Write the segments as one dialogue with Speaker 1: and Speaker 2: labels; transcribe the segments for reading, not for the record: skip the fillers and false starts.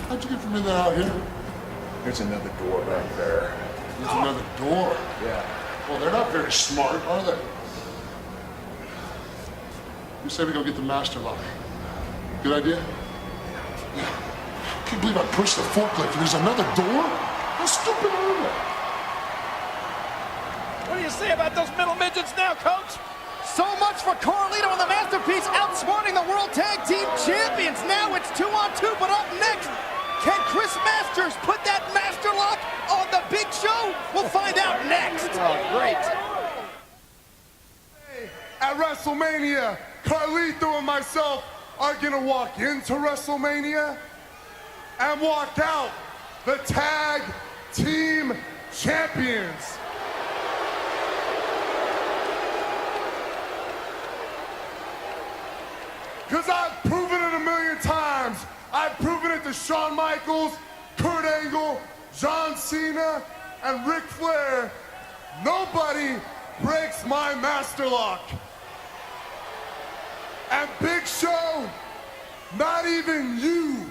Speaker 1: How'd you get from in there out here?
Speaker 2: There's another door back there.
Speaker 1: There's another door.
Speaker 2: Yeah.
Speaker 1: Well, they're not very smart, are they? You say we go get the master lock. Good idea? Yeah. I can't believe I pushed the forklift and there's another door? How stupid are they?
Speaker 3: What do you say about those middle midgets now, Coach?
Speaker 4: So much for Carlito and the Masterpiece outsmarting the World Tag Team Champions. Now it's 2-on-2, but up next, can Chris Masters put that Master Lock on the Big Show? We'll find out next.
Speaker 3: Oh, great.
Speaker 5: At WrestleMania, Carlito and myself are gonna walk into WrestleMania and walk out the Tag Team Champions. Because I've proven it a million times. I've proven it to Shawn Michaels, Kurt Angle, John Cena, and Ric Flair. Nobody breaks my Master Lock. And Big Show, not even you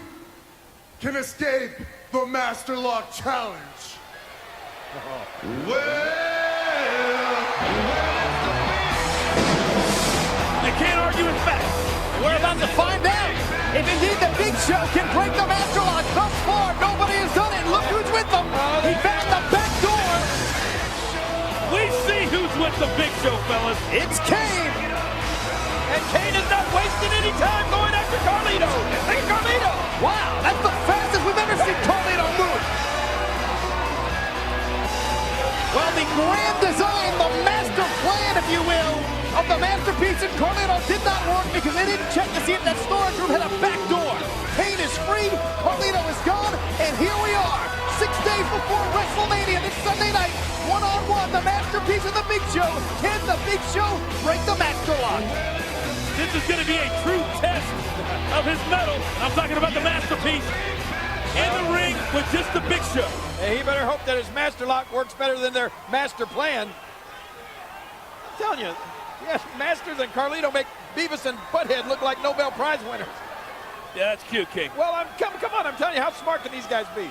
Speaker 5: can escape the Master Lock Challenge.
Speaker 3: You can't argue with facts.
Speaker 4: We're about to find out if indeed the Big Show can break the Master Lock. Thus far, nobody has done it. Look who's with them. He found the back door.
Speaker 3: We see who's with the Big Show, fellas.
Speaker 4: It's Kane.
Speaker 3: And Kane is not wasting any time going after Carlito. Look at Carlito.
Speaker 4: Wow, that's the fastest we've ever seen Carlito move. Well, the grand design, the master plan, if you will, of the Masterpiece and Carlito did not work because they didn't check to see if that storage room had a back door. Kane is free, Carlito is gone, and here we are, 6 days before WrestleMania this Sunday night, one-on-one, the Masterpiece and the Big Show. Can the Big Show break the Master Lock?
Speaker 3: This is going to be a true test of his mettle. I'm talking about the Masterpiece in the ring with just the Big Show. Hey, he better hope that his Master Lock works better than their master plan. I'm telling you, yes, Masters and Carlito make Beavis and Butthead look like Nobel Prize winners.
Speaker 6: Yeah, that's cute, King.
Speaker 3: Well, come on, I'm telling you, how smart can these guys be?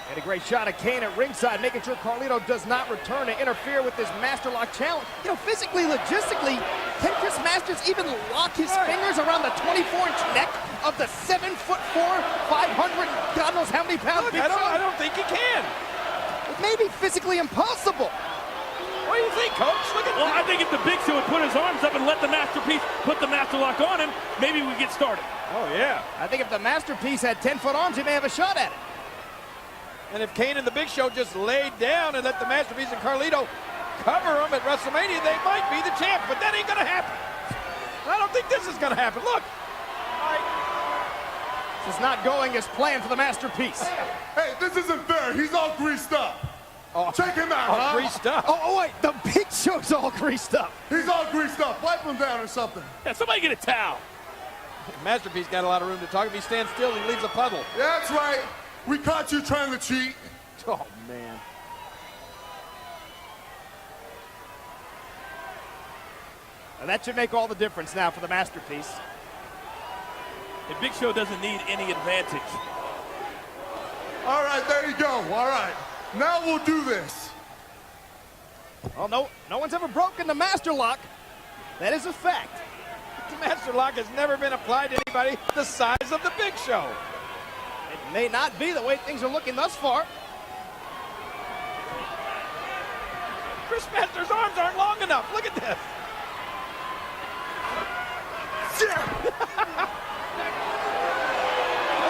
Speaker 4: And a great shot of Kane at ringside, making sure Carlito does not return to interfere with this Master Lock challenge. You know, physically, logistically, can Chris Masters even lock his fingers around the 24-inch neck of the 7'4", 500, God knows how many pounds
Speaker 3: Look,
Speaker 4: Big Show?
Speaker 3: I don't think he can.
Speaker 4: It may be physically impossible.
Speaker 3: What do you think, Coach? Look at
Speaker 6: Well, I think if the Big Show would put his arms up and let the Masterpiece put the Master Lock on him, maybe we get started.
Speaker 3: Oh, yeah.
Speaker 4: I think if the Masterpiece had 10-foot arms, he may have a shot at it.
Speaker 3: And if Kane and the Big Show just laid down and let the Masterpiece and Carlito cover them at WrestleMania, they might be the champ, but that ain't gonna happen. I don't think this is gonna happen. Look.
Speaker 4: This is not going as planned for the Masterpiece.
Speaker 5: Hey, this isn't fair. He's all greased up. Check him out, huh?
Speaker 3: Greased up.
Speaker 4: Oh, wait, the Big Show's all greased up.
Speaker 5: He's all greased up. Wipe him down or something.
Speaker 6: Yeah, somebody get a towel.
Speaker 3: Masterpiece got a lot of room to talk. If he stands still, he leaves a puddle.
Speaker 5: Yeah, that's right. We caught you trying to cheat.
Speaker 3: Oh, man.
Speaker 4: And that should make all the difference now for the Masterpiece.
Speaker 6: The Big Show doesn't need any advantage.
Speaker 5: All right, there you go. All right. Now we'll do this.
Speaker 4: Well, no one's ever broken the Master Lock. That is a fact.
Speaker 3: The Master Lock has never been applied to anybody the size of the Big Show.
Speaker 4: It may not be the way things are looking thus far.
Speaker 3: Chris Masters' arms aren't long enough. Look at this. A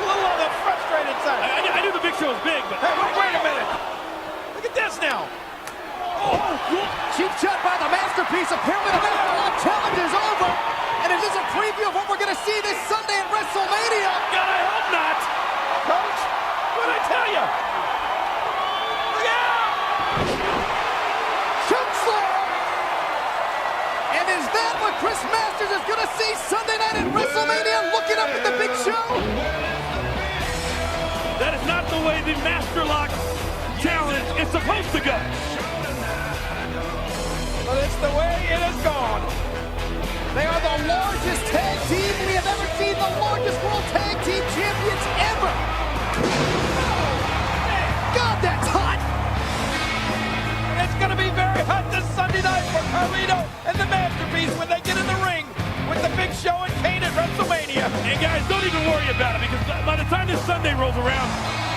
Speaker 3: little on the frustrated side.
Speaker 6: I knew the Big Show was big, but...
Speaker 3: Hey, wait a minute. Look at this now.
Speaker 4: Cheap shot by the Masterpiece. Apparently the Master Lock challenge is over. And is this a preview of what we're going to see this Sunday at WrestleMania?
Speaker 6: God, I hope not.
Speaker 3: Coach, what'd I tell you? Look out!
Speaker 4: Chokeslam! And is that what Chris Masters is going to see Sunday night at WrestleMania, looking up at the Big Show?
Speaker 6: That is not the way the Master Lock challenge is supposed to go.
Speaker 3: But it's the way it has gone.
Speaker 4: They are the largest tag team we have ever seen, the largest World Tag Team Champions ever.
Speaker 6: about it, because by the time this Sunday rolls around,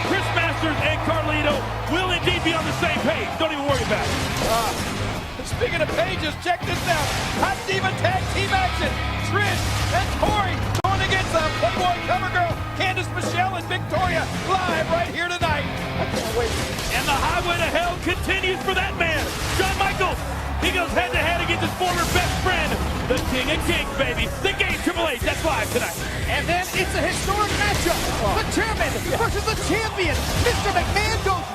Speaker 6: Chris Masters and Carlito will indeed be on the same page. Don't even worry about it.
Speaker 3: Speaking of pages, check this out. Hot Diva Tag Team action. Trish and Tori going against Playboy cover girl Candice Michelle and Victoria live right here tonight. I can't wait.
Speaker 6: And the highway to hell continues for that man, Shawn Michaels. He goes head-to-head against his former best friend, the King of Kings, baby. The Game Triple H, that's live tonight.
Speaker 4: And then it's a historic matchup. The chairman versus the champion. Mr. McMahon goes